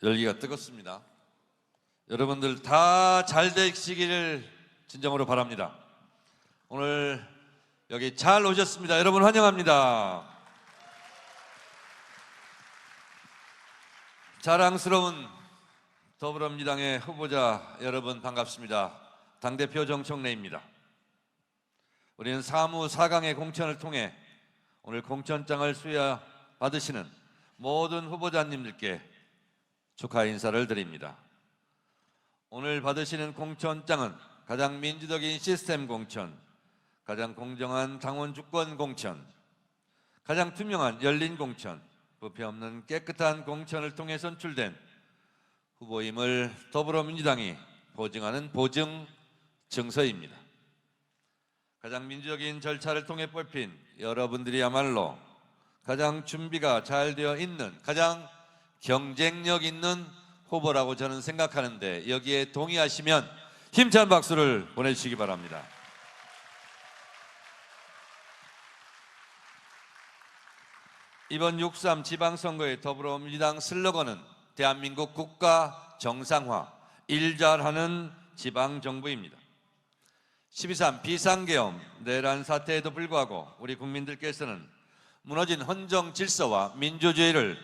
열기가 뜨겁습니다. 여러분들 다 잘 되시기를 진정으로 바랍니다. 오늘 여기 잘 오셨습니다. 여러분 환영합니다. 자랑스러운 더불어민주당의 후보자 여러분 반갑습니다. 당대표 정청래입니다. 우리는 사무 4강의 공천을 통해 오늘 공천장을 수여받으시는 모든 후보자님들께 축하 인사를 드립니다. 오늘 받으시는 공천장은 가장 민주적인 시스템 공천, 가장 공정한 당원 주권 공천, 가장 투명한 열린 공천, 부패 없는 깨끗한 공천을 통해 선출된 후보임을 더불어민주당이 보증하는 보증 증서입니다. 가장 민주적인 절차를 통해 뽑힌 여러분들이야말로 가장 준비가 잘 되어 있는, 가장 경쟁력 있는 후보라고 저는 생각하는데, 여기에 동의하시면 힘찬 박수를 보내주시기 바랍니다. 이번 6.3 지방선거의 더불어민주당 슬로건은 대한민국 국가 정상화, 일 잘하는 지방정부입니다. 12.3 비상계엄, 내란 사태에도 불구하고 우리 국민들께서는 무너진 헌정 질서와 민주주의를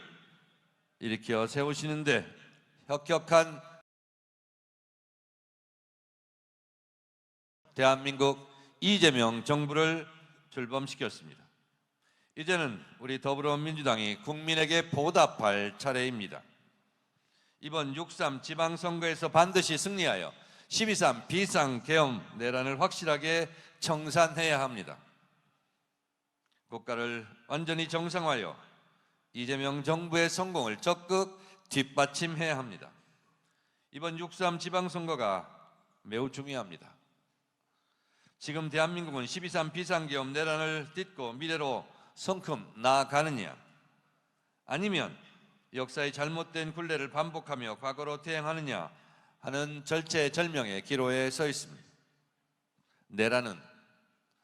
일으켜 세우시는데 혁혁한 대한민국 이재명 정부를 출범시켰습니다. 이제는 우리 더불어민주당이 국민에게 보답할 차례입니다. 이번 6.3 지방선거에서 반드시 승리하여 12.3 비상계엄 내란을 확실하게 청산해야 합니다. 국가를 완전히 정상화하여 이재명 정부의 성공을 적극 뒷받침해야 합니다. 이번 6.3 지방선거가 매우 중요합니다. 지금 대한민국은 12.3 비상계엄 내란을 딛고 미래로 성큼 나아가느냐, 아니면 역사의 잘못된 굴레를 반복하며 과거로 퇴행하느냐 하는 절체절명의 기로에 서 있습니다. 내란은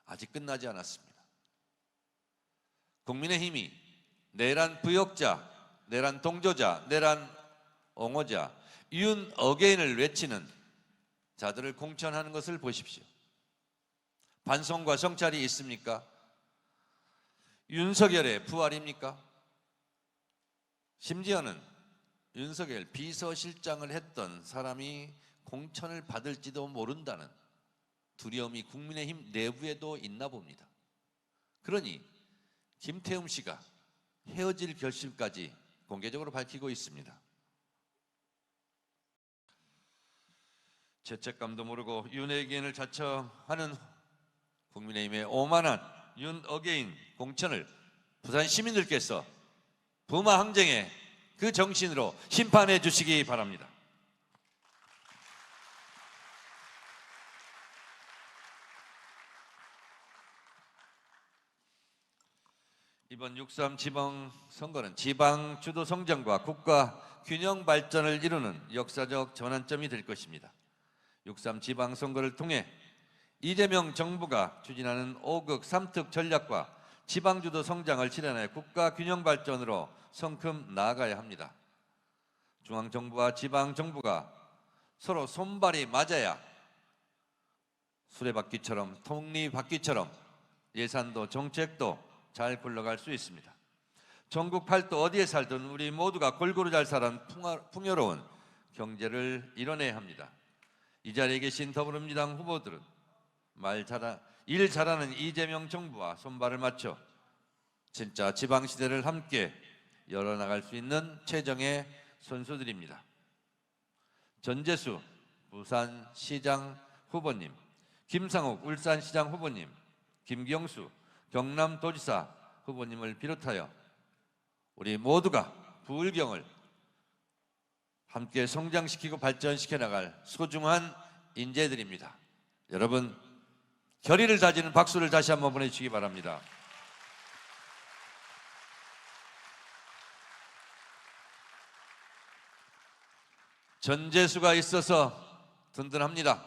아직 끝나지 않았습니다. 국민의힘이 내란 부역자, 내란 동조자, 내란 옹호자, 윤 어게인을 외치는 자들을 공천하는 것을 보십시오. 반성과 성찰이 있습니까? 윤석열의 부활입니까? 심지어는 윤석열 비서실장을 했던 사람이 공천을 받을지도 모른다는 두려움이 국민의힘 내부에도 있나 봅니다. 그러니 김태흠 씨가 헤어질 결심까지 공개적으로 밝히고 있습니다. 죄책감도 모르고 윤어게인을 자처하는 국민의힘의 오만한 윤어게인 공천을 부산 시민들께서 부마 항쟁의 그 정신으로 심판해 주시기 바랍니다. 이번 6.3 지방선거는 지방 주도 성장과 국가 균형 발전을 이루는 역사적 전환점이 될 것입니다. 6.3 지방선거를 통해 이재명 정부가 추진하는 5극 3특 전략과 지방주도 성장을 실현해 국가 균형 발전으로 성큼 나아가야 합니다. 중앙정부와 지방정부가 서로 손발이 맞아야 수레바퀴처럼, 톱니바퀴처럼 예산도 정책도 잘 굴러갈 수 있습니다. 전국 팔도 어디에 살든 우리 모두가 골고루 잘 살아는 풍요로운 경제를 이뤄내야 합니다. 이 자리에 계신 더불어민주당 후보들은 일 잘하는 이재명 정부와 손발을 맞춰 진짜 지방시대를 함께 열어나갈 수 있는 최정의 선수들입니다. 전재수 부산시장 후보님, 김상욱 울산시장 후보님, 김경수 경남도지사 후보님을 비롯하여 우리 모두가 부울경을 함께 성장시키고 발전시켜 나갈 소중한 인재들입니다. 여러분, 결의를 다지는 박수를 다시 한번 보내주시기 바랍니다. 전재수가 있어서 든든합니다.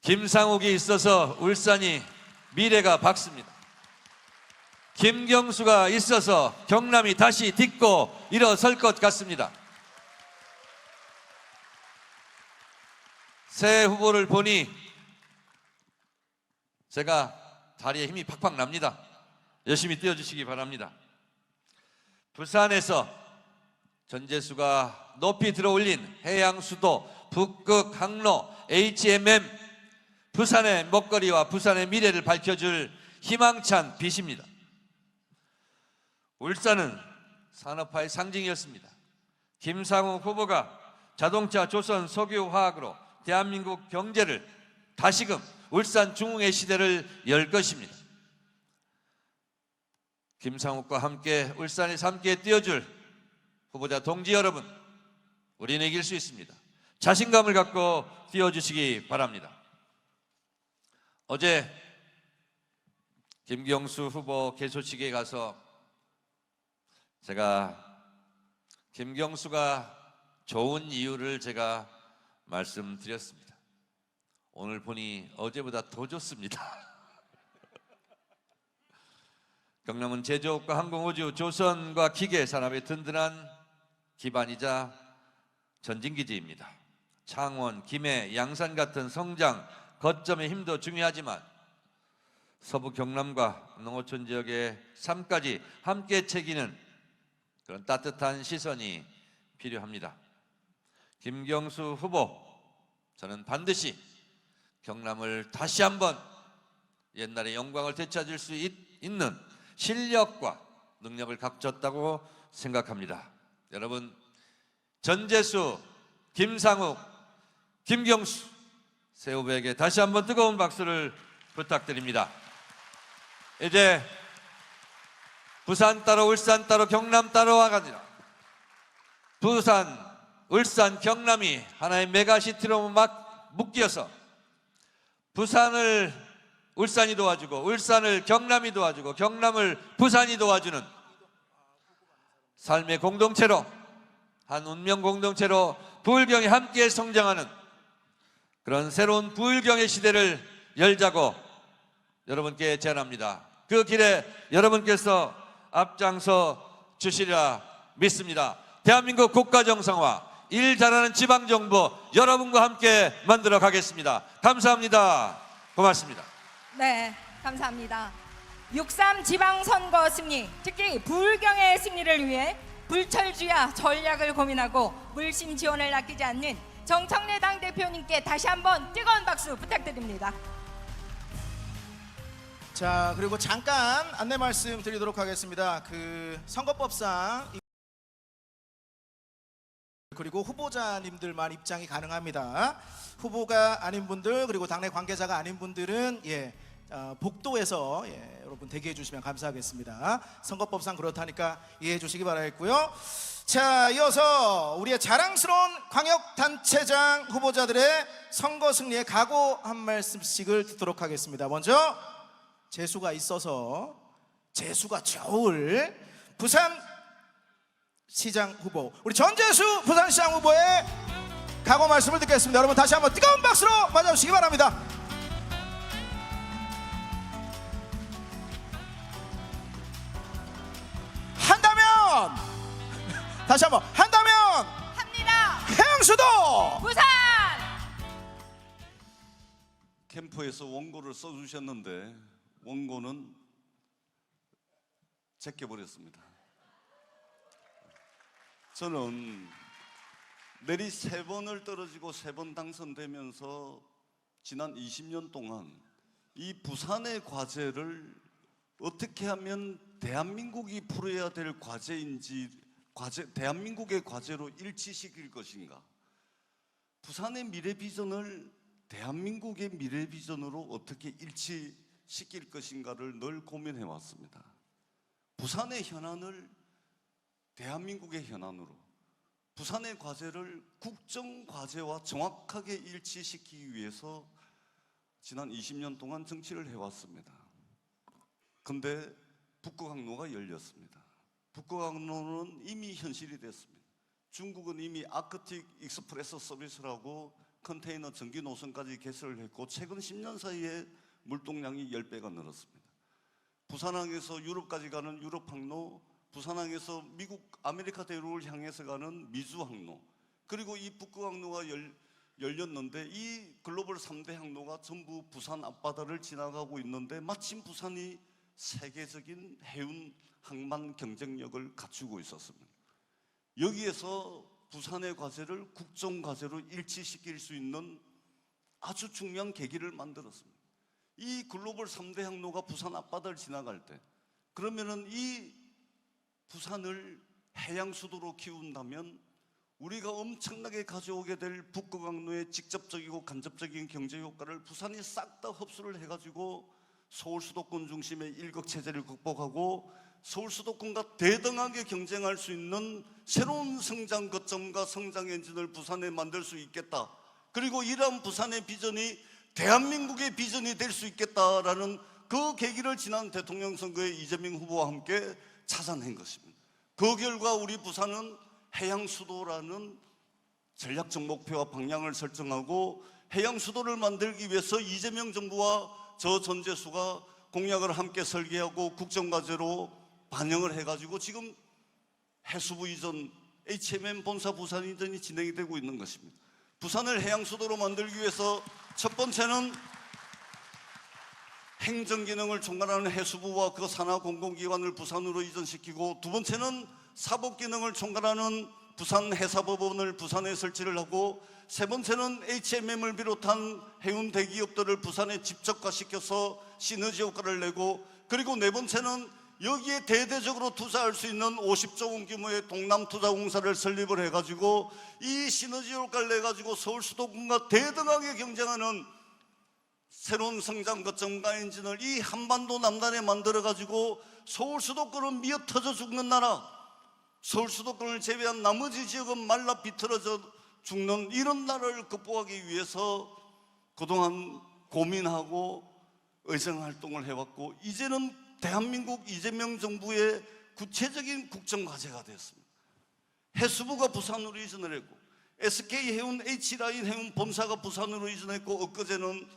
김상욱이 있어서 울산이 미래가 밝습니다. 김경수가 있어서 경남이 다시 딛고 일어설 것 같습니다. 새 후보를 보니 제가 다리에 힘이 팍팍 납니다. 열심히 뛰어주시기 바랍니다. 부산에서 전재수가 높이 들어올린 해양수도, 북극 항로, HMM, 부산의 먹거리와 부산의 미래를 밝혀줄 희망찬 빛입니다. 울산은 산업화의 상징이었습니다. 김상욱 후보가 자동차, 조선, 석유화학으로 대한민국 경제를 다시금 울산 중흥의 시대를 열 것입니다. 김상욱과 함께 울산에서 함께 뛰어줄 후보자 동지 여러분, 우리는 이길 수 있습니다. 자신감을 갖고 뛰어주시기 바랍니다. 어제 김경수 후보 개소식에 가서 제가 김경수가 좋은 이유를 제가 말씀드렸습니다. 오늘 보니 어제보다 더 좋습니다. 경남은 제조업과 항공우주, 조선과 기계 산업의 든든한 기반이자 전진기지입니다. 창원, 김해, 양산 같은 성장 거점의 힘도 중요하지만 서부 경남과 농어촌 지역의 삶까지 함께 챙기는 그런 따뜻한 시선이 필요합니다. 김경수 후보, 저는 반드시 경남을 다시 한번 옛날의 영광을 되찾을 수 있는 실력과 능력을 갖췄다고 생각합니다. 여러분, 전재수, 김상욱, 김경수 새 후보에게 다시 한번 뜨거운 박수를 부탁드립니다. 이제 부산 따로 울산 따로 경남 따로가 아니라 부산, 울산, 경남이 하나의 메가시티로 막 묶여서 부산을 울산이 도와주고 울산을 경남이 도와주고 경남을 부산이 도와주는 삶의 공동체로, 한 운명 공동체로 부울경이 함께 성장하는 그런 새로운 부울경의 시대를 열자고 여러분께 제안합니다. 그 길에 여러분께서 앞장서 주시리라 믿습니다. 대한민국 국가 정상화, 일 잘하는 지방정부 여러분과 함께 만들어 가겠습니다. 감사합니다. 고맙습니다. 네, 감사합니다. 6.3 지방선거 승리, 특히 부울경의 승리를 위해 불철주야 전략을 고민하고 물심 지원을 아끼지 않는 정청래 당대표님께 다시 한번 뜨거운 박수 부탁드립니다. 자, 그리고 잠깐 안내 말씀 드리도록 하겠습니다. 선거법상 그리고 후보자님들만 입장이 가능합니다. 후보가 아닌 분들 그리고 당내 관계자가 아닌 분들은 복도에서 여러분 대기해 주시면 감사하겠습니다. 선거법상 그렇다니까 이해해 주시기 바라겠고요. 자, 이어서 우리의 자랑스러운 광역단체장 후보자들의 선거 승리의 각오 한 말씀씩을 듣도록 하겠습니다. 먼저 재수가 있어서 재수가 좋을 부산시장 후보, 우리 전재수 부산시장 후보의 각오 말씀을 듣겠습니다. 여러분 다시 한번 뜨거운 박수로 맞아주시기 바랍니다. 한다면 다시 한번 한다면 합니다. 해양수도 부산! 캠프에서 원고를 써주셨는데 원고는 제껴버렸습니다. 저는 내리 3번을 떨어지고 3번 당선되면서 지난 20년 동안 이 부산의 과제를 어떻게 하면 대한민국이 풀어야 될 과제인지, 대한민국의 과제로 일치시킬 것인가, 부산의 미래 비전을 대한민국의 미래 비전으로 어떻게 일치시킬 것인가를 늘 고민해 왔습니다. 부산의 현안을 대한민국의 현안으로, 부산의 과제를 국정 과제와 정확하게 일치시키기 위해서 지난 20년 동안 정치를 해왔습니다. 근데 북극항로가 열렸습니다. 북극항로는 이미 현실이 됐습니다. 중국은 이미 아크틱 익스프레스 서비스라고 컨테이너 전기 노선까지 개설을 했고 최근 10년 사이에 물동량이 10배가 늘었습니다. 부산항에서 유럽까지 가는 유럽항로, 부산항에서 미국 아메리카 대륙을 향해서 가는 미주항로, 그리고 이 북극항로가 열렸는데 이 글로벌 3대 항로가 전부 부산 앞바다를 지나가고 있는데 마침 부산이 세계적인 해운 항만 경쟁력을 갖추고 있었습니다. 여기에서 부산의 과제를 국정 과제로 일치시킬 수 있는 아주 중요한 계기를 만들었습니다. 이 글로벌 3대 항로가 부산 앞바다를 지나갈 때 그러면은 이 부산을 해양 수도로 키운다면 우리가 엄청나게 가져오게 될 북극항로의 직접적이고 간접적인 경제 효과를 부산이 싹 다 흡수를 해가지고 서울 수도권 중심의 일극 체제를 극복하고 서울 수도권과 대등하게 경쟁할 수 있는 새로운 성장 거점과 성장 엔진을 부산에 만들 수 있겠다. 그리고 이러한 부산의 비전이 대한민국의 비전이 될 수 있겠다라는 그 계기를 지난 대통령 선거에 이재명 후보와 함께 찾아낸 것입니다. 그 결과 우리 부산은 해양 수도라는 전략적 목표와 방향을 설정하고 해양 수도를 만들기 위해서 이재명 정부와 저 전재수가 공약을 함께 설계하고 국정과제로 반영을 해가지고 지금 해수부 이전, HMM 본사 부산 이전이 진행이 되고 있는 것입니다. 부산을 해양 수도로 만들기 위해서 첫 번째는 행정기능을 총괄하는 해수부와 그 산하 공공기관을 부산으로 이전시키고, 두 번째는 사법기능을 총괄하는 부산 해사법원을 부산에 설치를 하고, 세 번째는 HMM을 비롯한 해운 대기업들을 부산에 집적화시켜서 시너지 효과를 내고, 그리고 네 번째는 여기에 대대적으로 투자할 수 있는 50조 원 규모의 동남투자공사를 설립을 해가지고 이 시너지 효과를 내가지고 서울 수도권과 대등하게 경쟁하는 새로운 성장 거점과 엔진을 이 한반도 남단에 만들어가지고 서울 수도권은 미어터져 죽는 나라, 서울 수도권을 제외한 나머지 지역은 말라 비틀어져 죽는 이런 나라를 극복하기 위해서 그동안 고민하고 의정활동을 해왔고, 이제는 대한민국 이재명 정부의 구체적인 국정과제가 되었습니다. 해수부가 부산으로 이전을 했고, SK 해운 H라인 해운 본사가 부산으로 이전했고, 엊그제는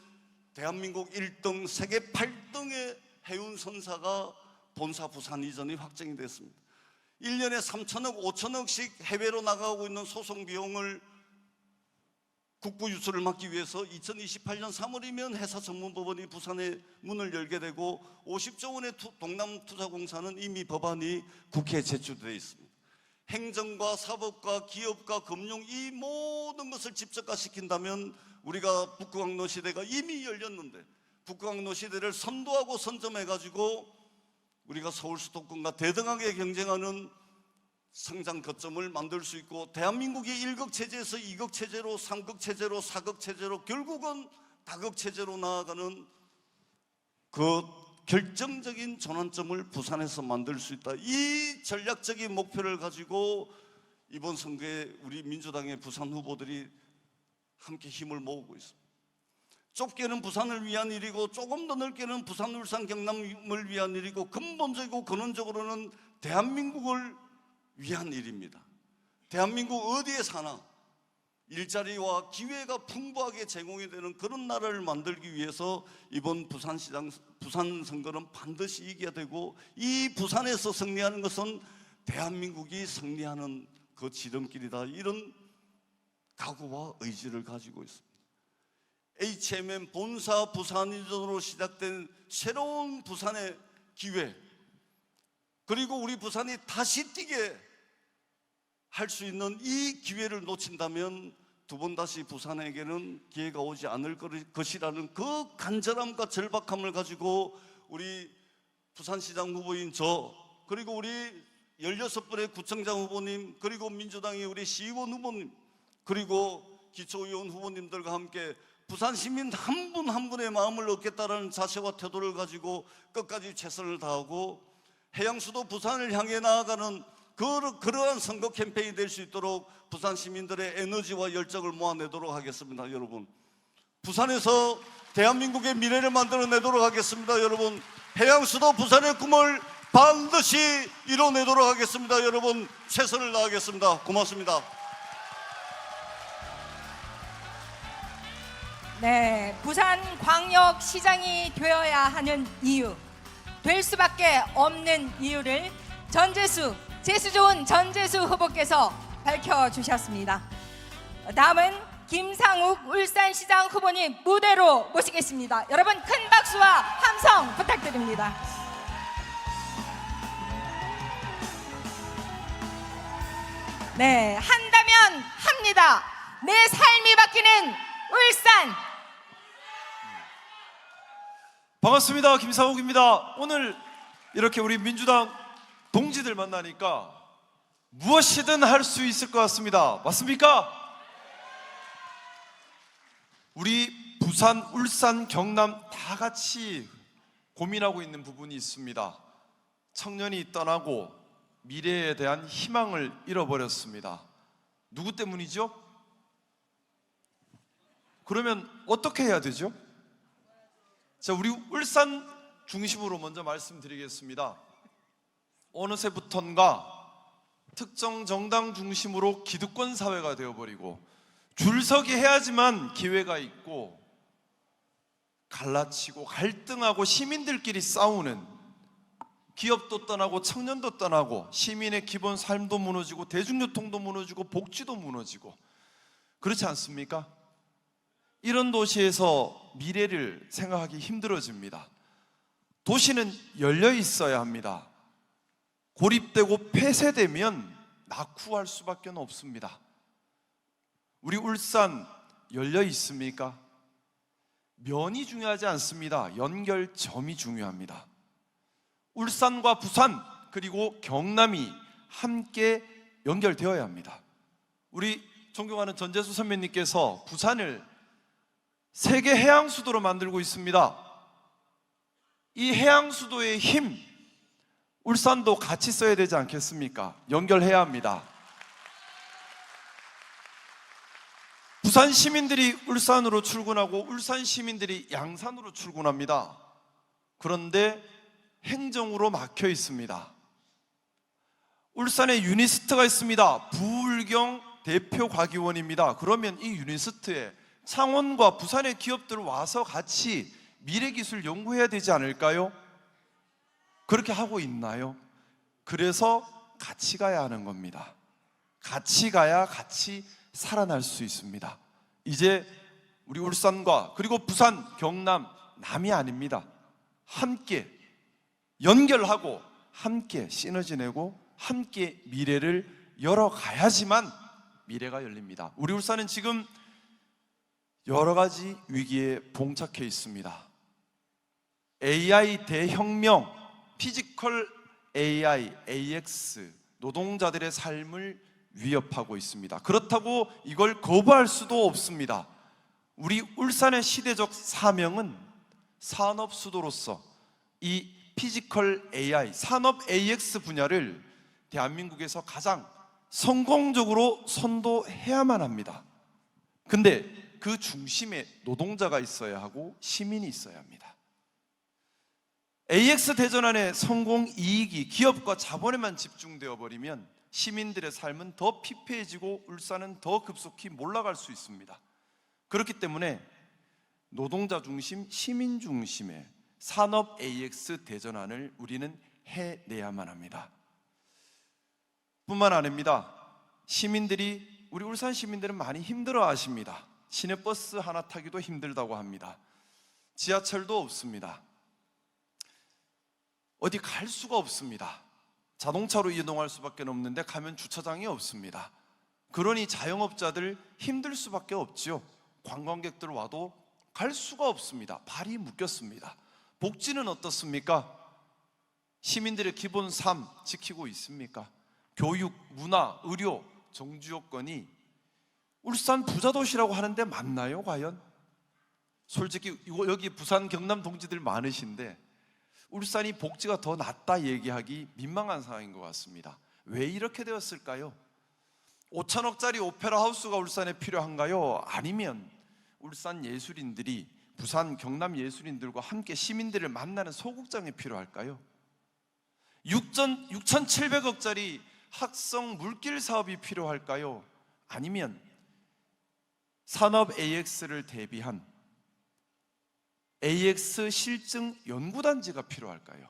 대한민국 1등, 세계 8등의 해운 선사가 본사 부산 이전이 확정이 됐습니다. 1년에 3천억, 5천억씩 해외로 나가고 있는 소송 비용을 국부 유출을 막기 위해서 2028년 3월이면 해사전문법원이 부산에 문을 열게 되고, 50조 원의 동남투자공사는 이미 법안이 국회에 제출되어 있습니다. 행정과 사법과 기업과 금융 이 모든 것을 집적화시킨다면 우리가 북극항로 시대가 이미 열렸는데, 북극항로 시대를 선도하고 선점해가지고 우리가 서울 수도권과 대등하게 경쟁하는 성장 거점을 만들 수 있고, 대한민국이 1극 체제에서 2극 체제로 3극 체제로 4극 체제로 결국은 다극 체제로 나아가는 그 결정적인 전환점을 부산에서 만들 수 있다. 이 전략적인 목표를 가지고 이번 선거에 우리 민주당의 부산 후보들이 함께 힘을 모으고 있습니다. 좁게는 부산을 위한 일이고 조금 더 넓게는 부산, 울산, 경남을 위한 일이고, 근본적이고 근원적으로는 대한민국을 위한 일입니다. 대한민국 어디에 사나 일자리와 기회가 풍부하게 제공이 되는 그런 나라를 만들기 위해서 이번 부산 선거는 반드시 이겨야 되고, 이 부산에서 승리하는 것은 대한민국이 승리하는 그 지름길이다. 이런 각오와 의지를 가지고 있습니다. HMM 본사 부산 이전으로 시작된 새로운 부산의 기회, 그리고 우리 부산이 다시 뛰게 할 수 있는 이 기회를 놓친다면 두 번 다시 부산에게는 기회가 오지 않을 것이라는 그 간절함과 절박함을 가지고 우리 부산시장 후보인 저, 그리고 우리 16분의 구청장 후보님, 그리고 민주당의 우리 시의원 후보님, 그리고 기초의원 후보님들과 함께 부산 시민 한 분 한 분의 마음을 얻겠다라는 자세와 태도를 가지고 끝까지 최선을 다하고 해양수도 부산을 향해 나아가는 그러한 선거 캠페인이 될 수 있도록 부산 시민들의 에너지와 열정을 모아내도록 하겠습니다. 여러분, 부산에서 대한민국의 미래를 만들어내도록 하겠습니다. 여러분, 해양수도 부산의 꿈을 반드시 이뤄내도록 하겠습니다. 여러분, 최선을 다하겠습니다. 고맙습니다. 네, 부산광역시장이 되어야 하는 이유, 될 수밖에 없는 이유를 전재수, 재수 좋은 전재수 후보께서 밝혀주셨습니다. 다음은 김상욱 울산시장 후보님 무대로 모시겠습니다. 여러분 큰 박수와 함성 부탁드립니다. 네, 한다면 합니다. 내 삶이 바뀌는 울산. 반갑습니다. 김상욱입니다. 오늘 이렇게 우리 민주당 동지들 만나니까 무엇이든 할 수 있을 것 같습니다. 맞습니까? 우리 부산, 울산, 경남 다 같이 고민하고 있는 부분이 있습니다. 청년이 떠나고 미래에 대한 희망을 잃어버렸습니다. 누구 때문이죠? 그러면 어떻게 해야 되죠? 자, 우리 울산 중심으로 먼저 말씀드리겠습니다. 어느새부턴가 특정 정당 중심으로 기득권 사회가 되어버리고 줄서기 해야지만 기회가 있고 갈라치고 갈등하고 시민들끼리 싸우는, 기업도 떠나고 청년도 떠나고 시민의 기본 삶도 무너지고 대중교통도 무너지고 복지도 무너지고, 그렇지 않습니까? 이런 도시에서 미래를 생각하기 힘들어집니다. 도시는 열려 있어야 합니다. 고립되고 폐쇄되면 낙후할 수밖에 없습니다. 우리 울산 열려 있습니까? 면이 중요하지 않습니다. 연결점이 중요합니다. 울산과 부산 그리고 경남이 함께 연결되어야 합니다. 우리 존경하는 전재수 선배님께서 부산을 세계 해양 수도로 만들고 있습니다. 이 해양 수도의 힘, 울산도 같이 써야 되지 않겠습니까? 연결해야 합니다. 부산 시민들이 울산으로 출근하고 울산 시민들이 양산으로 출근합니다. 그런데 행정으로 막혀 있습니다. 울산에 유니스트가 있습니다. 부울경 대표 과기원입니다. 그러면 이 유니스트에 창원과 부산의 기업들 와서 같이 미래기술 연구해야 되지 않을까요? 그렇게 하고 있나요? 그래서 같이 가야 하는 겁니다. 같이 가야 같이 살아날 수 있습니다. 이제 우리 울산과 그리고 부산, 경남, 남이 아닙니다. 함께 연결하고 함께 시너지 내고 함께 미래를 열어가야지만 미래가 열립니다. 우리 울산은 지금 여러 가지 위기에 봉착해 있습니다. AI 대혁명, 피지컬 AI, AX, 노동자들의 삶을 위협하고 있습니다. 그렇다고 이걸 거부할 수도 없습니다. 우리 울산의 시대적 사명은 산업 수도로서 이 피지컬 AI, 산업 AX 분야를 대한민국에서 가장 성공적으로 선도해야만 합니다. 근데 그 중심에 노동자가 있어야 하고 시민이 있어야 합니다. AX 대전환의 성공 이익이 기업과 자본에만 집중되어 버리면 시민들의 삶은 더 피폐해지고 울산은 더 급속히 몰락할 수 있습니다. 그렇기 때문에 노동자 중심, 시민 중심의 산업 AX 대전환을 우리는 해내야만 합니다. 뿐만 아닙니다. 시민들이, 우리 울산 시민들은 많이 힘들어 하십니다. 시내버스 하나 타기도 힘들다고 합니다. 지하철도 없습니다. 어디 갈 수가 없습니다. 자동차로 이동할 수밖에 없는데 가면 주차장이 없습니다. 그러니 자영업자들 힘들 수밖에 없지요. 관광객들 와도 갈 수가 없습니다. 발이 묶였습니다. 복지는 어떻습니까? 시민들의 기본 삶 지키고 있습니까? 교육, 문화, 의료, 정주요건이 울산 부자도시라고 하는데 맞나요 과연? 솔직히 여기 부산 경남 동지들 많으신데 울산이 복지가 더 낫다 얘기하기 민망한 상황인 것 같습니다. 왜 이렇게 되었을까요? 5천억짜리 오페라 하우스가 울산에 필요한가요? 아니면 울산 예술인들이 부산 경남 예술인들과 함께 시민들을 만나는 소극장이 필요할까요? 6,700억짜리 학성 물길 사업이 필요할까요? 아니면 산업 AX를 대비한 AX 실증 연구단지가 필요할까요?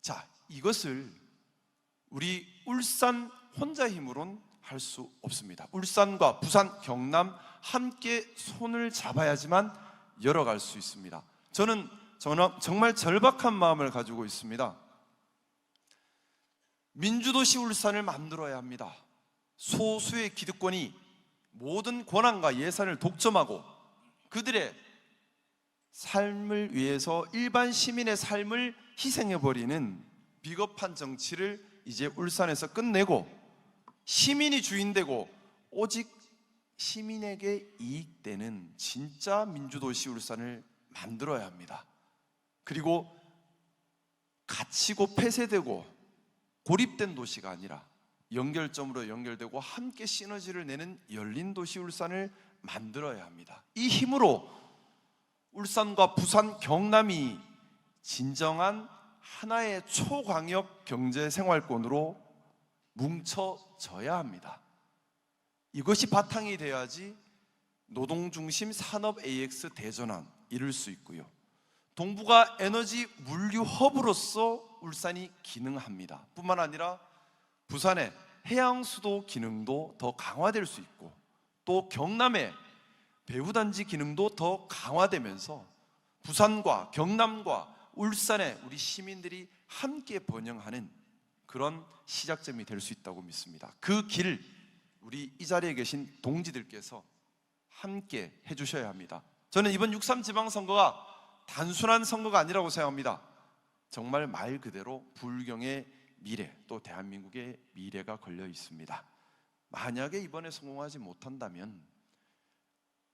자, 이것을 우리 울산 혼자 힘으론 할 수 없습니다. 울산과 부산, 경남 함께 손을 잡아야지만 열어갈 수 있습니다. 저는 정말 절박한 마음을 가지고 있습니다. 민주도시 울산을 만들어야 합니다. 소수의 기득권이 모든 권한과 예산을 독점하고 그들의 삶을 위해서 일반 시민의 삶을 희생해버리는 비겁한 정치를 이제 울산에서 끝내고 시민이 주인되고 오직 시민에게 이익되는 진짜 민주도시 울산을 만들어야 합니다. 그리고 갇히고 폐쇄되고 고립된 도시가 아니라 연결점으로 연결되고 함께 시너지를 내는 열린 도시 울산을 만들어야 합니다. 이 힘으로 울산과 부산, 경남이 진정한 하나의 초광역 경제생활권으로 뭉쳐져야 합니다. 이것이 바탕이 돼야지 노동중심 산업 AX 대전환 이룰 수 있고요. 동북아 에너지 물류 허브로서 울산이 기능합니다. 뿐만 아니라 부산의 해양수도 기능도 더 강화될 수 있고 또 경남의 배후단지 기능도 더 강화되면서 부산과 경남과 울산의 우리 시민들이 함께 번영하는 그런 시작점이 될 수 있다고 믿습니다. 그 길 우리 이 자리에 계신 동지들께서 함께 해주셔야 합니다. 저는 이번 6.3 지방선거가 단순한 선거가 아니라고 생각합니다. 정말 말 그대로 불경의 미래 또 대한민국의 미래가 걸려 있습니다. 만약에 이번에 성공하지 못한다면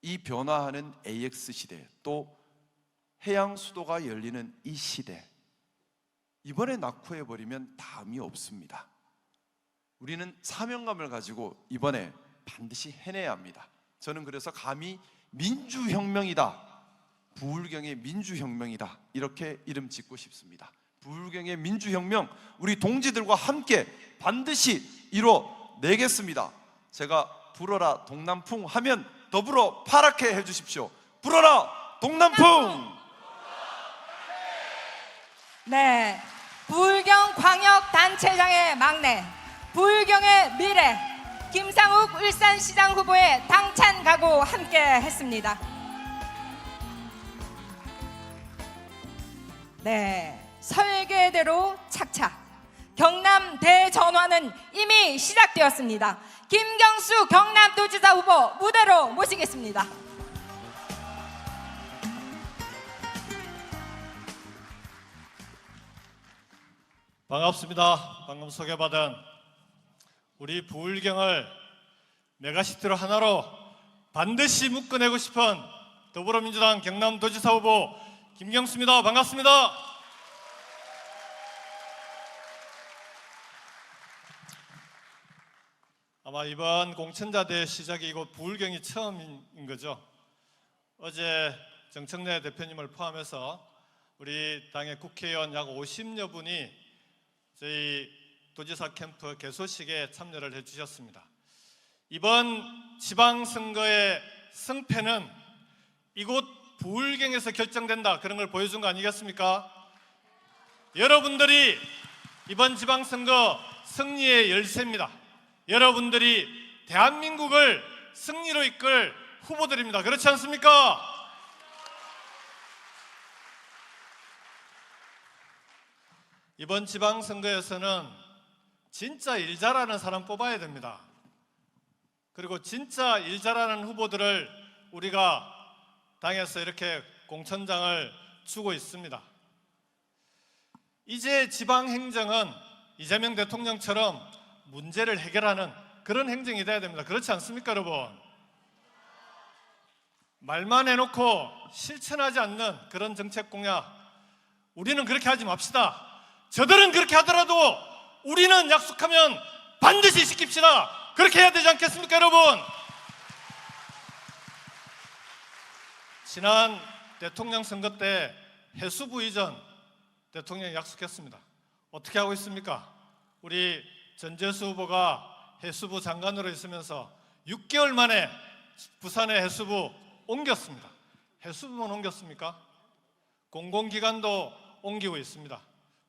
이 변화하는 AX 시대 또 해양 수도가 열리는 이 시대 이번에 낙후해버리면 다음이 없습니다. 우리는 사명감을 가지고 이번에 반드시 해내야 합니다. 저는 그래서 감히 민주혁명이다, 부울경의 민주혁명이다 이렇게 이름 짓고 싶습니다. 부울경의 민주혁명 우리 동지들과 함께 반드시 이뤄내겠습니다. 제가 불어라 동남풍 하면 더불어 파랗게 해주십시오. 불어라 동남풍. 네, 부울경 광역단체장의 막내 부울경의 미래 김상욱 울산시장 후보의 당찬 각오 함께 했습니다. 네, 설계대로 착착 경남 대전환은 이미 시작되었습니다. 김경수 경남도지사 후보 무대로 모시겠습니다. 반갑습니다. 방금 소개받은 우리 부울경을 메가시티로 하나로 반드시 묶어내고 싶은 더불어민주당 경남도지사 후보 김경수입니다. 반갑습니다. 아마 이번 공천자대 시작이 이곳 부울경이 처음인 거죠. 어제 정청래 대표님을 포함해서 우리 당의 국회의원 약 50여 분이 저희 도지사 캠프 개소식에 참여를 해주셨습니다. 이번 지방선거의 승패는 이곳 부울경에서 결정된다 그런 걸 보여준 거 아니겠습니까? 여러분들이 이번 지방선거 승리의 열쇠입니다. 여러분들이 대한민국을 승리로 이끌 후보들입니다. 그렇지 않습니까? 이번 지방선거에서는 진짜 일 잘하는 사람 뽑아야 됩니다. 그리고 진짜 일 잘하는 후보들을 우리가 당에서 이렇게 공천장을 주고 있습니다. 이제 지방행정은 이재명 대통령처럼 문제를 해결하는 그런 행정이 돼야 됩니다. 그렇지 않습니까, 여러분? 말만 해놓고 실천하지 않는 그런 정책 공약, 우리는 그렇게 하지 맙시다. 저들은 그렇게 하더라도 우리는 약속하면 반드시 지킵시다. 그렇게 해야 되지 않겠습니까, 여러분? 지난 대통령 선거 때 해수부 이전 대통령이 약속했습니다. 어떻게 하고 있습니까? 우리 전재수 후보가 해수부 장관으로 있으면서 6개월 만에 부산의 해수부 옮겼습니다. 해수부만 옮겼습니까? 공공기관도 옮기고 있습니다.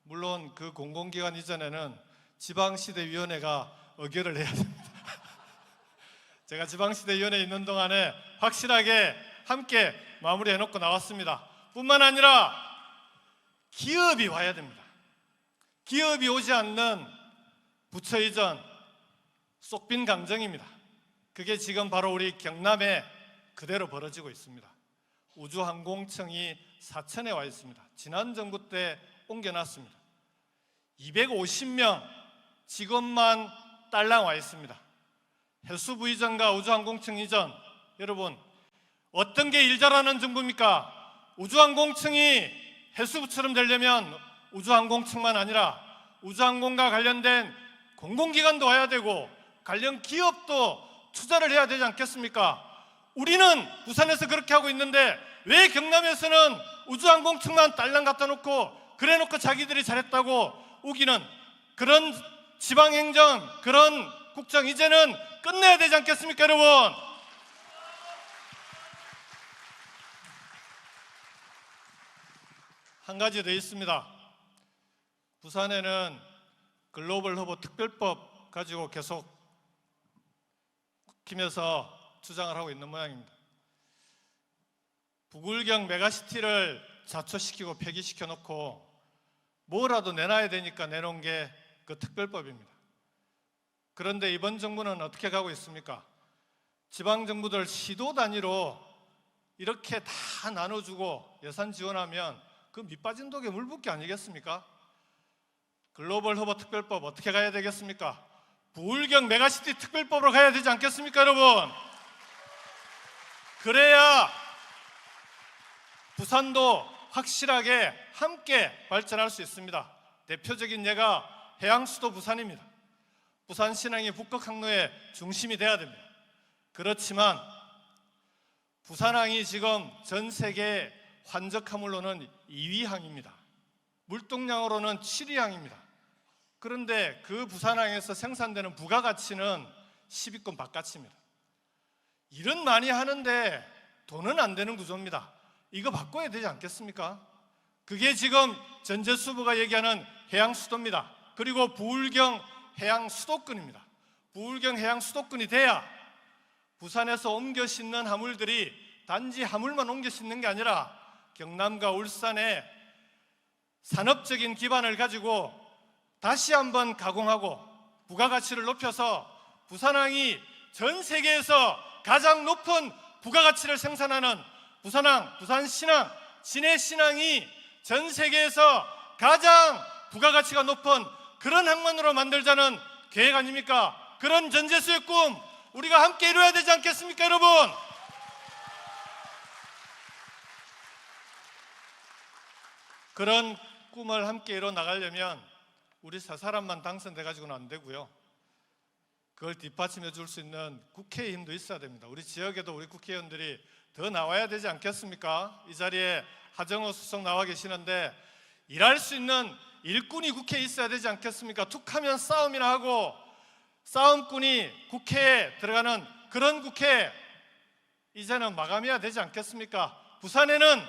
물론 그 공공기관 이전에는 지방시대위원회가 의결을 해야 됩니다. 제가 지방시대위원회에 있는 동안에 확실하게 함께 마무리해놓고 나왔습니다. 뿐만 아니라 기업이 와야 됩니다. 기업이 오지 않는 부처 이전 쏙 빈 강정입니다. 그게 지금 바로 우리 경남에 그대로 벌어지고 있습니다. 우주항공청이 사천에 와 있습니다. 지난 정부 때 옮겨놨습니다. 250명 직원만 딸랑 와 있습니다. 해수부 이전과 우주항공청 이전, 여러분 어떤 게 일 잘하는 정부입니까? 우주항공청이 해수부처럼 되려면 우주항공청만 아니라 우주항공과 관련된 공공기관도 와야 되고 관련 기업도 투자를 해야 되지 않겠습니까? 우리는 부산에서 그렇게 하고 있는데 왜 경남에서는 우주항공청만 딸랑 갖다 놓고 그래 놓고 자기들이 잘했다고 우기는 그런 지방행정, 그런 국정 이제는 끝내야 되지 않겠습니까, 여러분? 한 가지 더 있습니다. 부산에는 글로벌 허브 특별법 가지고 계속 국힘에서 주장을 하고 있는 모양입니다. 부굴경 메가시티를 자초시키고 폐기시켜 놓고 뭐라도 내놔야 되니까 내놓은 게 그 특별법입니다. 그런데 이번 정부는 어떻게 가고 있습니까? 지방정부들 시도 단위로 이렇게 다 나눠주고 예산 지원하면 그 밑빠진 독에 물 붓기 아니겠습니까? 글로벌 허브 특별법 어떻게 가야 되겠습니까? 부울경 메가시티 특별법으로 가야 되지 않겠습니까, 여러분? 그래야 부산도 확실하게 함께 발전할 수 있습니다. 대표적인 예가 해양수도 부산입니다. 부산신항이 북극 항로의 중심이 돼야 됩니다. 그렇지만 부산항이 지금 전 세계 환적 화물로는 2위 항입니다. 물동량으로는 7위 항입니다. 그런데 그 부산항에서 생산되는 부가가치는 10위권 바깥입니다. 일은 많이 하는데 돈은 안 되는 구조입니다. 이거 바꿔야 되지 않겠습니까? 그게 지금 전재수부가 얘기하는 해양수도입니다. 그리고 부울경 해양수도권입니다. 부울경 해양수도권이 돼야 부산에서 옮겨 싣는 화물들이 단지 화물만 옮겨 싣는 게 아니라 경남과 울산의 산업적인 기반을 가지고 다시 한번 가공하고 부가가치를 높여서 부산항이 전 세계에서 가장 높은 부가가치를 생산하는 부산항, 부산신항, 진해신항이 전 세계에서 가장 부가가치가 높은 그런 항만으로 만들자는 계획 아닙니까? 그런 전재수의 꿈 우리가 함께 이루어야 되지 않겠습니까, 여러분? 그런 꿈을 함께 이뤄 나가려면 우리 세 사람만 당선돼 가지고는 안 되고요. 그걸 뒷받침해 줄 수 있는 국회의 힘도 있어야 됩니다. 우리 지역에도 우리 국회의원들이 더 나와야 되지 않겠습니까? 이 자리에 하정우 수석 나와 계시는데 일할 수 있는 일꾼이 국회에 있어야 되지 않겠습니까? 툭하면 싸움이나 하고 싸움꾼이 국회에 들어가는 그런 국회 이제는 마감해야 되지 않겠습니까? 부산에는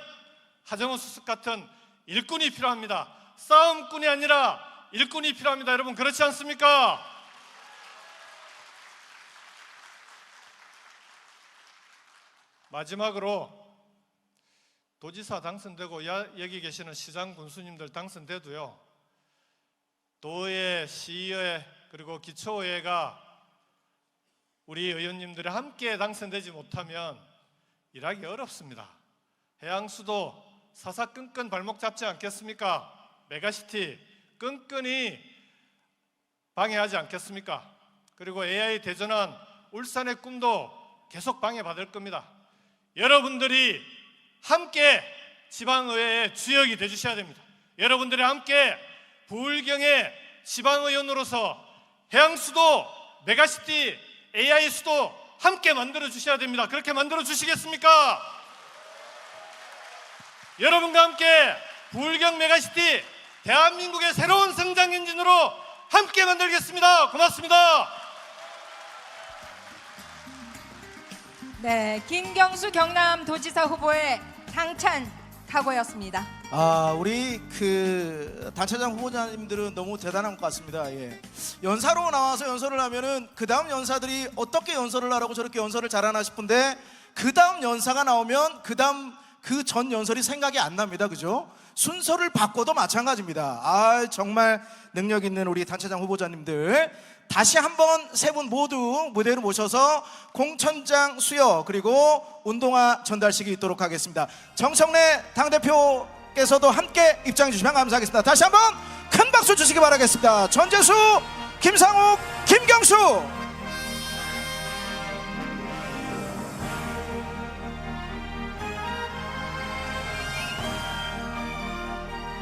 하정우 수석 같은 일꾼이 필요합니다. 싸움꾼이 아니라 일꾼이 필요합니다. 여러분 그렇지 않습니까? 마지막으로 도지사 당선되고 여기 계시는 시장 군수님들 당선돼도요, 도의 시의회 그리고 기초의회가 우리 의원님들이 함께 당선되지 못하면 일하기 어렵습니다. 해양수도 사사건건 발목 잡지 않겠습니까? 메가시티 끈끈이 방해하지 않겠습니까? 그리고 AI 대전환 울산의 꿈도 계속 방해받을 겁니다. 여러분들이 함께 지방의회의 주역이 되주셔야 됩니다. 여러분들이 함께 부울경의 지방의원으로서 해양수도, 메가시티, AI수도 함께 만들어주셔야 됩니다. 그렇게 만들어주시겠습니까? 여러분과 함께 부울경 메가시티 대한민국의 새로운 성장 엔진으로 함께 만들겠습니다. 고맙습니다. 네, 김경수 경남도지사 후보의 당찬 각오였습니다. 우리 그 단체장 후보자님들은 너무 대단한 것 같습니다. 예. 연사로 나와서 연설을 하면은 그 다음 연사들이 어떻게 연설을 하라고 저렇게 연설을 잘하나 싶은데 그 다음 연사가 나오면 그 다음 그 전 연설이 생각이 안 납니다. 그죠? 순서를 바꿔도 마찬가지입니다. 정말 능력 있는 우리 단체장 후보자님들 다시 한번 세 분 모두 무대로 모셔서 공천장 수여 그리고 운동화 전달식이 있도록 하겠습니다. 정청래 당대표께서도 함께 입장해 주시면 감사하겠습니다. 다시 한번 큰 박수 주시기 바라겠습니다. 전재수, 김상욱, 김경수.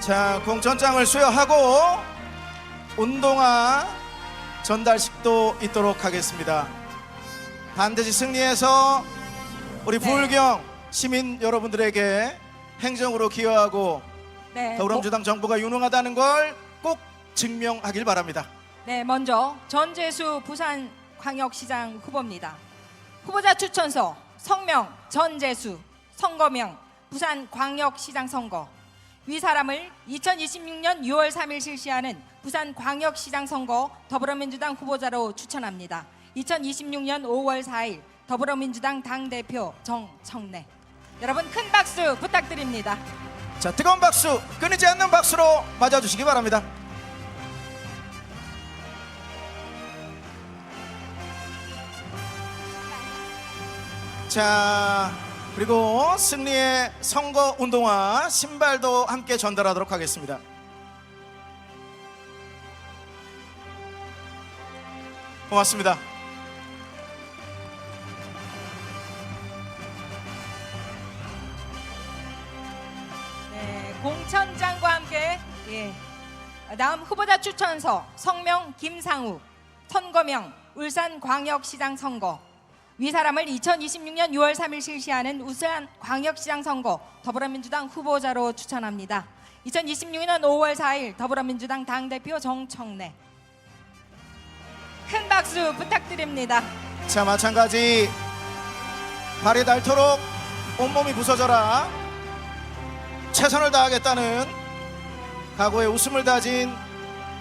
자, 공천장을 수여하고 운동화 전달식도 있도록 하겠습니다. 반드시 승리해서 우리 네. 부울경 시민 여러분들에게 행정으로 기여하고 네, 더불어민주당 정부가 유능하다는 걸 꼭 증명하길 바랍니다. 네, 먼저 전재수 부산광역시장 후보입니다. 후보자 추천서 성명 전재수, 선거명 부산광역시장 선거. 위 사람을 2026년 6월 3일 실시하는 부산광역시장 선거 더불어민주당 후보자로 추천합니다. 2026년 5월 4일 더불어민주당 당대표 정청래. 여러분 큰 박수 부탁드립니다. 자, 뜨거운 박수, 끊이지 않는 박수로 맞아주시기 바랍니다. 자, 그리고 승리의 선거 운동화 신발도 함께 전달하도록 하겠습니다. 고맙습니다. 네, 공천장과 함께 다음 후보자 추천서 성명 김상욱, 선거명 울산광역시장 선거. 위 사람을 2026년 6월 3일 실시하는 울산광역시장 선거 더불어민주당 후보자로 추천합니다. 2026년 5월 4일 더불어민주당 당대표 정청래. 큰 박수 부탁드립니다. 자, 마찬가지 발이 닳도록 온몸이 부서져라 최선을 다하겠다는 각오의 웃음을 다진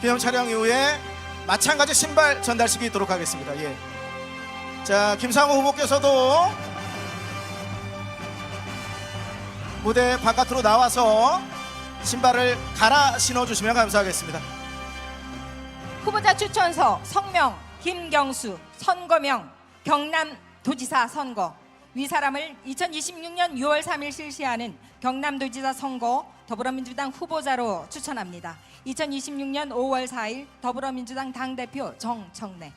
기념 촬영 이후에 마찬가지 신발 전달식이 있도록 하겠습니다. 예. 자, 김상우 후보께서도 무대 바깥으로 나와서 신발을 갈아 신어주시면 감사하겠습니다. 후보자 추천서 성명 김경수, 선거명 경남도지사 선거. 위 사람을 2026년 6월 3일 실시하는 경남도지사 선거 더불어민주당 후보자로 추천합니다. 2026년 5월 4일 더불어민주당 당대표 정청래.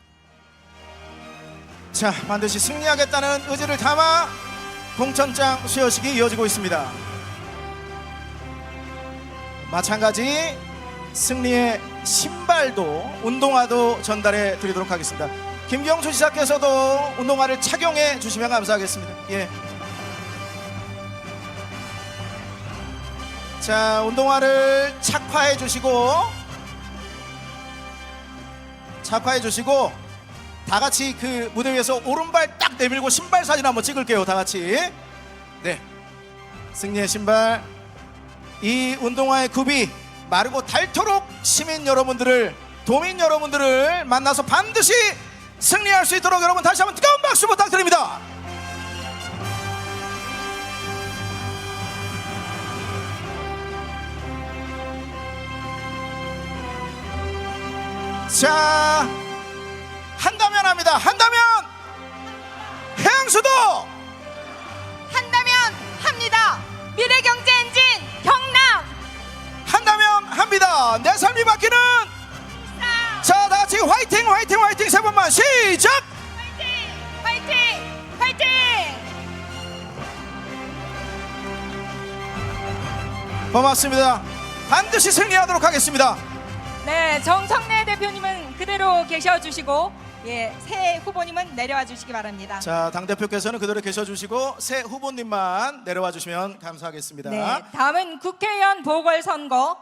자, 반드시 승리하겠다는 의지를 담아 공천장 수여식이 이어지고 있습니다. 마찬가지 승리의 신발도 운동화도 전달해 드리도록 하겠습니다. 김경수 지사께서도 운동화를 착용해 주시면 감사하겠습니다. 예. 자, 운동화를 착화해 주시고 다 같이 그 무대 위에서 오른발 딱 내밀고 신발 사진 한번 찍을게요. 다 같이. 네. 승리의 신발. 이 운동화의 굽이 마르고 닳도록 시민 여러분들을, 도민 여러분들을 만나서 반드시 승리할 수 있도록 여러분 다시 한번 뜨거운 박수 부탁드립니다. 자, 한다면 합니다. 한다면 해양수도 한다면 합니다. 미래경제 엔진 경남. 한다면 합니다. 내 삶이 바뀌는. 자, 다 같이 화이팅 화이팅 화이팅 세 번만 시작. 화이팅 화이팅 화이팅. 고맙습니다. 반드시 승리하도록 하겠습니다. 네, 정청래 대표님은 그대로 계셔주시고 새 후보님은 내려와 주시기 바랍니다. 자, 당대표께서는 그대로 계셔주시고 새 후보님만 내려와 주시면 감사하겠습니다. 네, 다음은 국회의원 보궐선거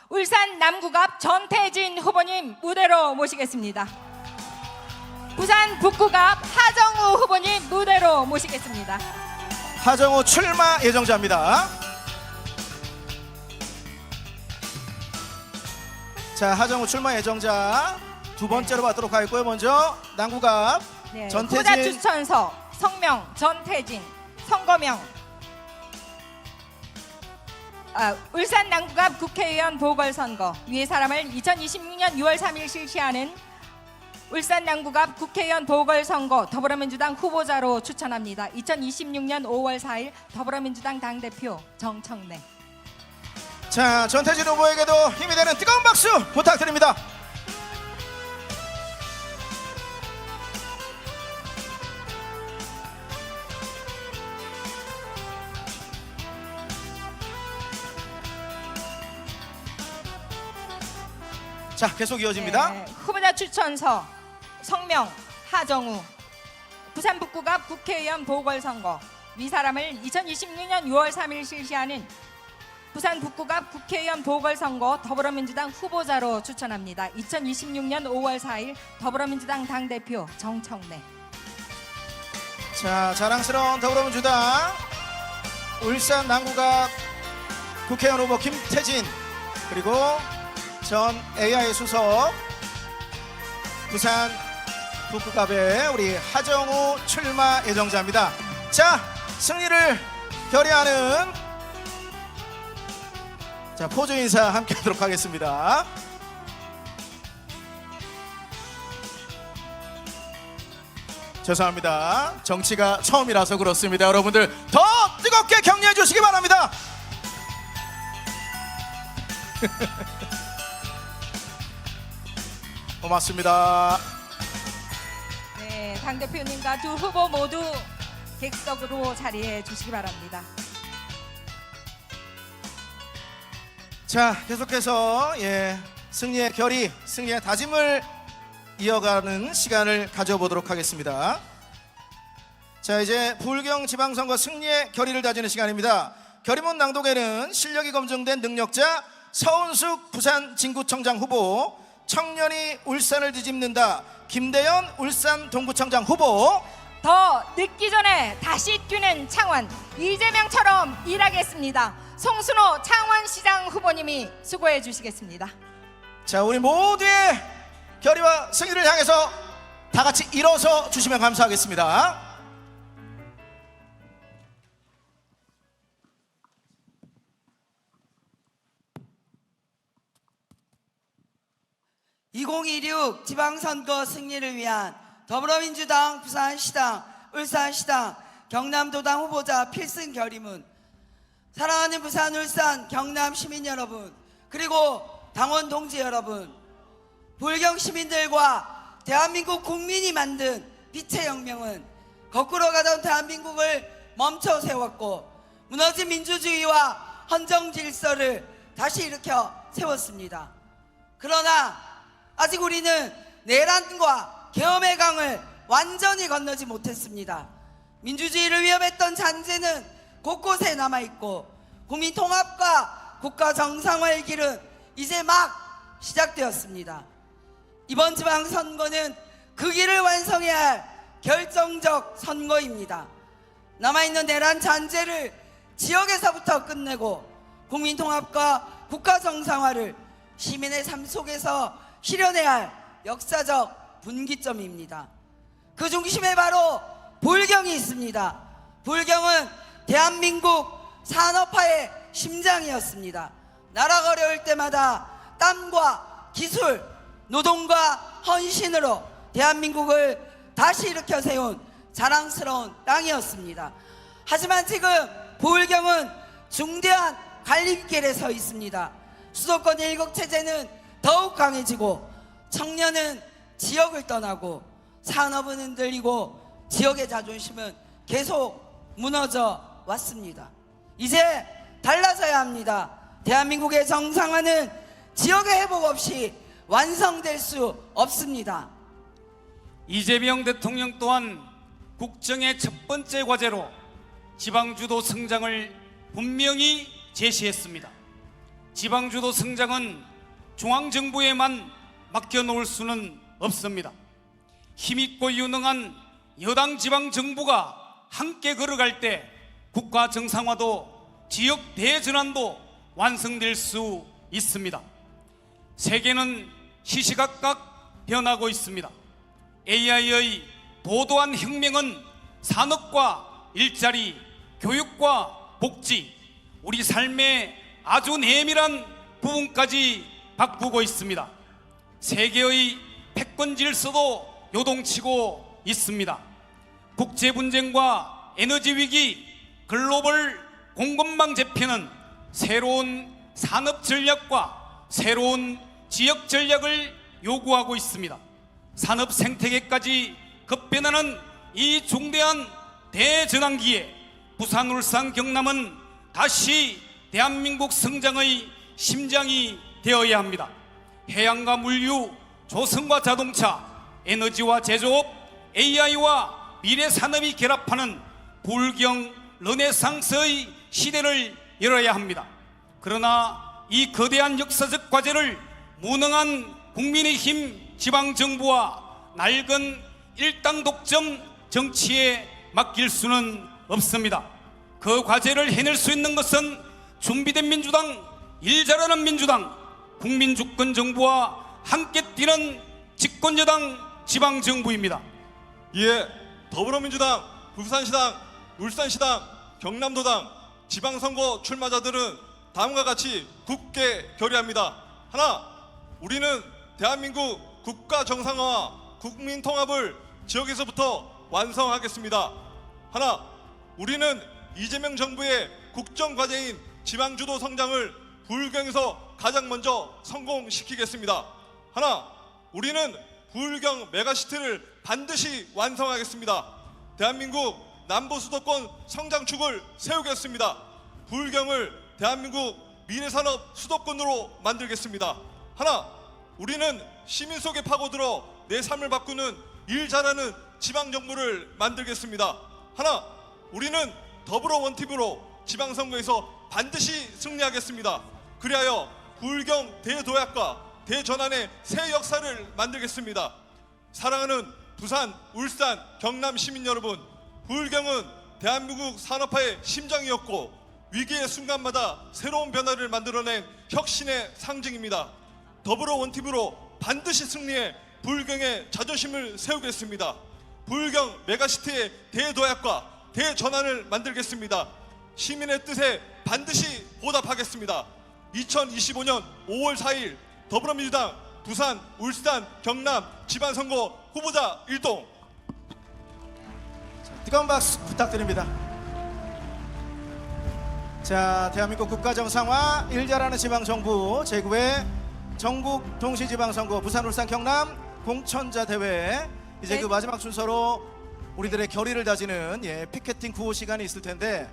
울산 남구 앞 전태진 후보님 무대로 모시겠습니다. 부산 북구 앞 하정우 후보님 무대로 모시겠습니다. 하정우 출마 예정자입니다. 자, 하정우 출마 예정자 두 번째로 받도록 하겠고요. 먼저 남구갑 네, 후보자 전태진 추천서 성명 전태진, 선거명 울산 남구갑 국회의원 보궐선거 위의 사람을 2026년 6월 3일 실시하는 울산 남구갑 국회의원 보궐선거 더불어민주당 후보자로 추천합니다. 2026년 5월 4일 더불어민주당 당대표 정청래. 자, 전태진 후보에게도 힘이 되는 뜨거운 박수 부탁드립니다. 자, 계속 이어집니다. 네, 후보자 추천서 성명 하정우 부산 북구갑 국회의원 보궐선거 위 사람을 2026년 6월 3일 실시하는 부산 북구갑 국회의원 보궐선거 더불어민주당 후보자로 추천합니다. 2026년 5월 4일 더불어민주당 당대표 정청래. 자, 자랑스러운 더불어민주당 울산 남구갑 국회의원 후보 김태진, 그리고 전 AI 수석 부산 북구갑의 우리 하정우 출마 예정자입니다. 자, 승리를 결의하는 자, 포즈 인사 함께 하도록 하겠습니다. 죄송합니다. 정치가 처음이라서 그렇습니다. 여러분들 더 뜨겁게 격려해 주시기 바랍니다. 고맙습니다. 네, 당대표님과 두 후보 모두 객석으로 자리해 주시기 바랍니다. 자, 계속해서 승리의 결의, 승리의 다짐을 이어가는 시간을 가져보도록 하겠습니다. 자, 이제 부울경 지방선거 승리의 결의를 다지는 시간입니다. 결의문 낭독에는 실력이 검증된 능력자 서은숙 부산 진구청장 후보, 청년이 울산을 뒤집는다 김대현 울산 동구청장 후보, 더 늦기 전에 다시 뛰는 창원 이재명처럼 일하겠습니다. 송순호 창원시장 후보님이 수고해 주시겠습니다. 자, 우리 모두의 결의와 승리를 향해서 다 같이 일어서 주시면 감사하겠습니다. (2026) 지방선거 승리를 위한 더불어민주당 부산시당, 울산시당, 경남도당 후보자 필승 결의문. 사랑하는 부산, 울산, 경남 시민 여러분, 그리고 당원 동지 여러분, 부울경 시민들과 대한민국 국민이 만든 빛의 혁명은 거꾸로 가던 대한민국을 멈춰 세웠고 무너진 민주주의와 헌정 질서를 다시 일으켜 세웠습니다. 그러나 아직 우리는 내란과 계엄의 강을 완전히 건너지 못했습니다. 민주주의를 위협했던 잔재는 곳곳에 남아있고 국민 통합과 국가 정상화의 길은 이제 막 시작되었습니다. 이번 지방선거는 그 길을 완성해야 할 결정적 선거입니다. 남아있는 내란 잔재를 지역에서부터 끝내고 국민 통합과 국가 정상화를 시민의 삶 속에서 실현해야 할 역사적 분기점입니다. 그 중심에 바로 부울경이 있습니다. 부울경은 대한민국 산업화의 심장이었습니다. 나라가 어려울 때마다 땀과 기술, 노동과 헌신으로 대한민국을 다시 일으켜 세운 자랑스러운 땅이었습니다. 하지만 지금 부울경은 중대한 갈림길에 서 있습니다. 수도권 일국체제는 더욱 강해지고 청년은 지역을 떠나고 산업은 흔들리고 지역의 자존심은 계속 무너져 왔습니다. 이제 달라져야 합니다. 대한민국의 정상화는 지역의 회복 없이 완성될 수 없습니다. 이재명 대통령 또한 국정의 첫 번째 과제로 지방주도 성장을 분명히 제시했습니다. 지방주도 성장은 중앙정부에만 맡겨놓을 수는 없습니다. 힘있고 유능한 여당 지방정부가 함께 걸어갈 때 국가 정상화도 지역 대전환도 완성될 수 있습니다. 세계는 시시각각 변하고 있습니다. AI의 도도한 혁명은 산업과 일자리, 교육과 복지, 우리 삶의 아주 내밀한 부분까지 바꾸고 있습니다. 세계의 패권 질서도 요동치고 있습니다. 국제 분쟁과 에너지 위기, 글로벌 공급망 재편은 새로운 산업 전략과 새로운 지역 전략을 요구하고 있습니다. 산업 생태계까지 급변하는 이 중대한 대전환기에 부산, 울산, 경남은 다시 대한민국 성장의 심장이 되어야 합니다. 해양과 물류, 조선과 자동차, 에너지와 제조업, AI와 미래 산업이 결합하는 불경 르네상스의 시대를 열어야 합니다. 그러나 이 거대한 역사적 과제를 무능한 국민의힘 지방정부와 낡은 일당 독점 정치에 맡길 수는 없습니다. 그 과제를 해낼 수 있는 것은 준비된 민주당, 일 잘하는 민주당, 국민주권정부와 함께 뛰는 집권여당 지방정부입니다. 이에 더불어민주당, 부산시당, 울산시당, 경남도당 지방선거 출마자들은 다음과 같이 굳게 결의합니다. 하나, 우리는 대한민국 국가 정상화와 국민 통합을 지역에서부터 완성하겠습니다. 하나, 우리는 이재명 정부의 국정과제인 지방주도 성장을 부울경에서 가장 먼저 성공시키겠습니다. 하나, 우리는 부울경 메가시티를 반드시 완성하겠습니다. 대한민국 남부수도권 성장축을 세우겠습니다. 부울경을 대한민국 미래산업 수도권으로 만들겠습니다. 하나, 우리는 시민 속에 파고들어 내 삶을 바꾸는 일 잘하는 지방정부를 만들겠습니다. 하나, 우리는 더불어 원팀으로 지방선거에서 반드시 승리하겠습니다. 그리하여 부울경 대도약과 대전환의 새 역사를 만들겠습니다. 사랑하는 부산, 울산, 경남 시민 여러분, 부울경은 대한민국 산업화의 심장이었고 위기의 순간마다 새로운 변화를 만들어낸 혁신의 상징입니다. 더불어 원팀으로 반드시 승리해 부울경의 자존심을 세우겠습니다. 부울경 메가시티의 대도약과 대전환을 만들겠습니다. 시민의 뜻에 반드시 보답하겠습니다. 2025년 5월 4일 더불어민주당 부산, 울산, 경남 지방선거 후보자 일동. 뜨거운 박수 부탁드립니다. 자, 대한민국 국가정상화, 일 잘하는 지방정부 제9회 전국 동시지방선거 부산, 울산, 경남 공천자 대회, 이제 네. 그 마지막 순서로 우리들의 결의를 다지는 피켓팅 구호 시간이 있을 텐데,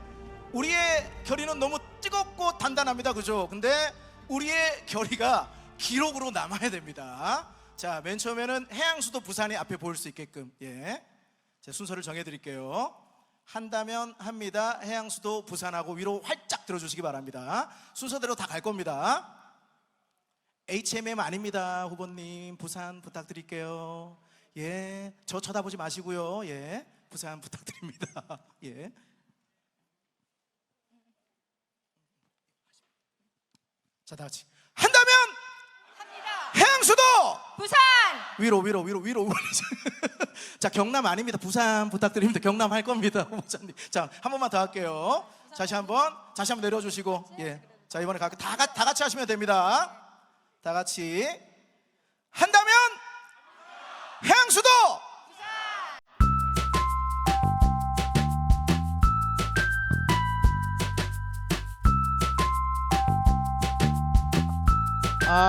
우리의 결의는 너무 뜨겁고 단단합니다, 그죠? 근데 우리의 결의가 기록으로 남아야 됩니다. 자, 맨 처음에는 해양수도 부산이 앞에 보일 수 있게끔 제 순서를 정해드릴게요. 한다면 합니다. 해양수도 부산하고 위로 활짝 들어주시기 바랍니다. 순서대로 다 갈 겁니다. HMM 아닙니다, 후보님. 부산 부탁드릴게요. 저 쳐다보지 마시고요. 부산 부탁드립니다. 자, 다 같이 한다면 합니다. 해양수도 부산. 위로. 자, 경남 아닙니다. 부산 부탁드립니다. 경남 할 겁니다, 후보자님. 자, 한 번만 더 할게요. 다시 한번 내려주시고, 자, 이번에 다 같이 하시면 됩니다. 다 같이 한다면 해양수도.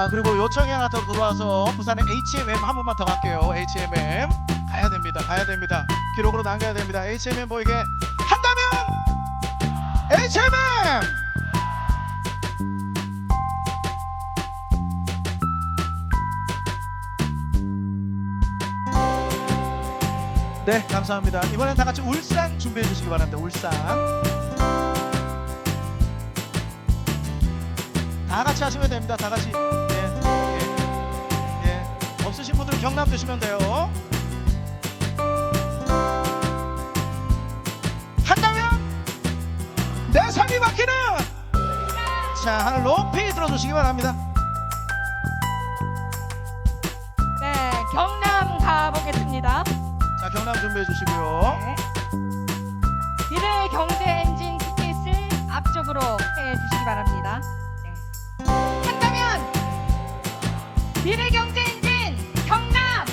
그리고 요청이 하나 더 들어와서 부산의 HMM 한 번만 더 갈게요. HMM 가야 됩니다. 기록으로 남겨야 됩니다. HMM 보이게 한다면 HMM. 네, 감사합니다. 이번엔 다 같이 울산 준비해 주시기 바랍니다. 울산 다 같이 하시면 됩니다. 다 같이. 없으신 분들은 경남 드시면 돼요. 한다면 내 삶이 바뀌는. 자, 하늘 높이 들어주시기 바랍니다. 발표해 주시고요. 네. 미래 경제 엔진 티켓을 앞쪽으로 해주시기 바랍니다. 네. 한다면 미래 경제 엔진 경남.